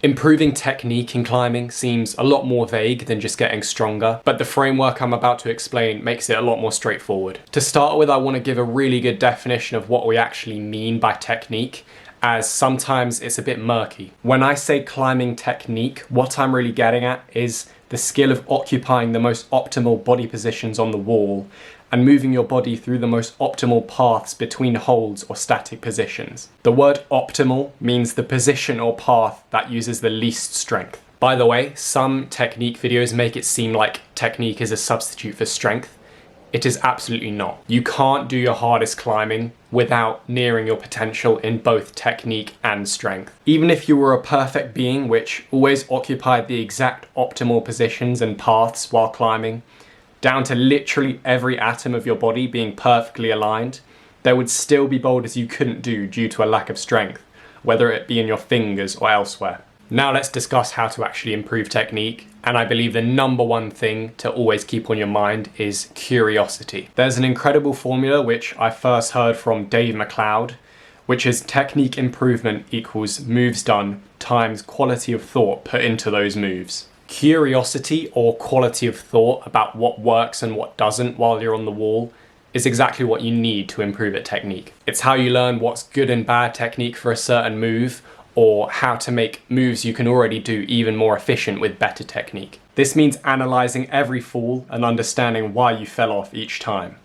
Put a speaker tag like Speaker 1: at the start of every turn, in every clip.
Speaker 1: Improving technique in climbing seems a lot more vague than just getting stronger, but the framework I'm about to explain makes it a lot more straightforward. To start with, I want to give a really good definition of what we actually mean by technique, as sometimes it's a bit murky. When I say climbing technique, what I'm really getting at is the skill of occupying the most optimal body positions on the wall and moving your body through the most optimal paths between holds or static positions. The word optimal means the position or path that uses the least strength. By the way, some technique videos make it seem like technique is a substitute for strength. It is absolutely not. You can't do your hardest climbing without nearing your potential in both technique and strength. Even if you were a perfect being which always occupied the exact optimal positions and paths while climbing, down to literally every atom of your body being perfectly aligned, there would still be boulders you couldn't do due to a lack of strength, whether it be in your fingers or elsewhere. Now let's discuss how to actually improve technique, and I believe the number one thing to always keep on your mind is curiosity. There's an incredible formula which I first heard from Dave McLeod, which is technique improvement equals moves done times quality of thought put into those moves. Curiosity or quality of thought about what works and what doesn't while you're on the wall is exactly what you need to improve at technique. It's how you learn what's good and bad technique for a certain move, or how to make moves you can already do even more efficient with better technique. This means analysing every fall and understanding why you fell off each time.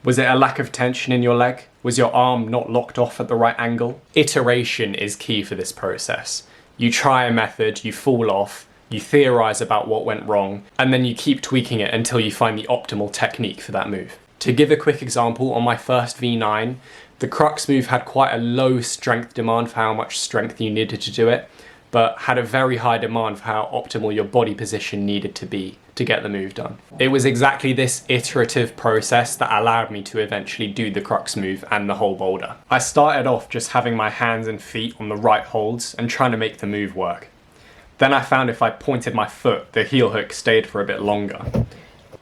Speaker 1: Was it a lack of tension in your leg? Was your arm not locked off at the right angle? Iteration is key for this process. You try a method, you fall off, you theorise about what went wrong, and then you keep tweaking it until you find the optimal technique for that move. To give a quick example, on my first V9, the crux move had quite a low strength demand for how much strength you needed to do it, but had a very high demand for how optimal your body position needed to be to get the move done. It was exactly this iterative process that allowed me to eventually do the crux move and the whole boulder. I started off just having my hands and feet on the right holds and trying to make the move work. Then I found if I pointed my foot, the heel hook stayed for a bit longer.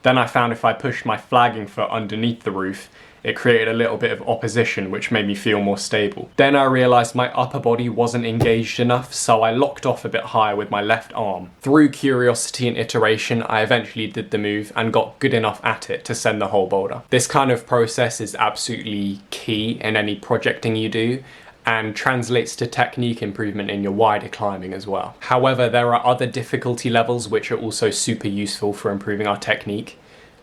Speaker 1: Then I found if I pushed my flagging foot underneath the roof, it created a little bit of opposition which made me feel more stable. Then I realised my upper body wasn't engaged enough, so I locked off a bit higher with my left arm. Through curiosity and iteration, I eventually did the move and got good enough at it to send the whole boulder. This kind of process is absolutely key in any projecting you do, and translates to technique improvement in your wider climbing as well. However, there are other difficulty levels which are also super useful for improving our technique.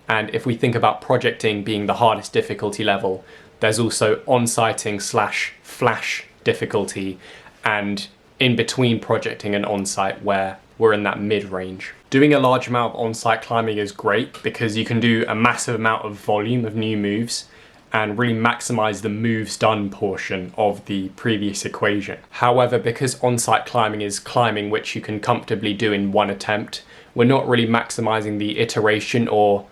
Speaker 1: And if we think about projecting being the hardest difficulty level, there's also onsighting / flash difficulty, and in between projecting and onsight where we're in that mid-range. Doing a large amount of onsight climbing is great because you can do a massive amount of volume of new moves and really maximize the moves done portion of the previous equation. However, because onsight climbing is climbing which you can comfortably do in one attempt, we're not really maximizing the iteration or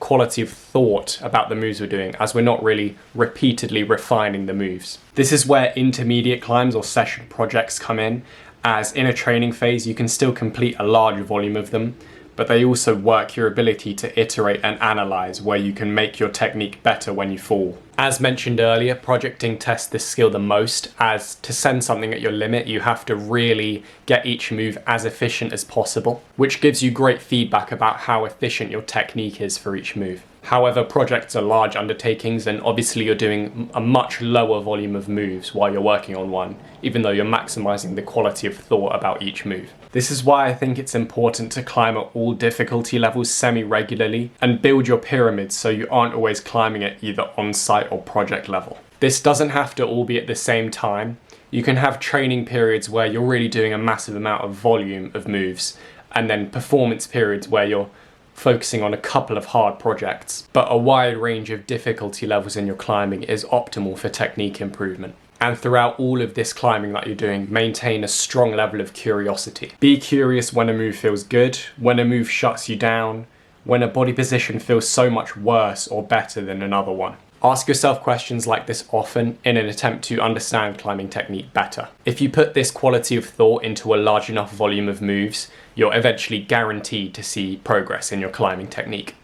Speaker 1: quality of thought about the moves we're doing, as we're not really repeatedly refining the moves. This is where intermediate climbs or session projects come in, as in a training phase you can still complete a large volume of them, but they also work your ability to iterate and analyze where you can make your technique better when you fall. As mentioned earlier, projecting tests this skill the most, as to send something at your limit you have to really get each move as efficient as possible, which gives you great feedback about how efficient your technique is for each move. However, projects are large undertakings, and obviously you're doing a much lower volume of moves while you're working on one, even though you're maximizing the quality of thought about each move. This is why I think it's important to climb at all difficulty levels semi-regularly and build your pyramids so you aren't always climbing at either on-site or project level. This doesn't have to all be at the same time. You can have training periods where you're really doing a massive amount of volume of moves, and then performance periods where you're focusing on a couple of hard projects, but a wide range of difficulty levels in your climbing is optimal for technique improvement. And throughout all of this climbing that you're doing, maintain a strong level of curiosity. Be curious when a move feels good, when a move shuts you down, when a body position feels so much worse or better than another one. Ask yourself questions like this often in an attempt to understand climbing technique better. If you put this quality of thought into a large enough volume of moves, you're eventually guaranteed to see progress in your climbing technique.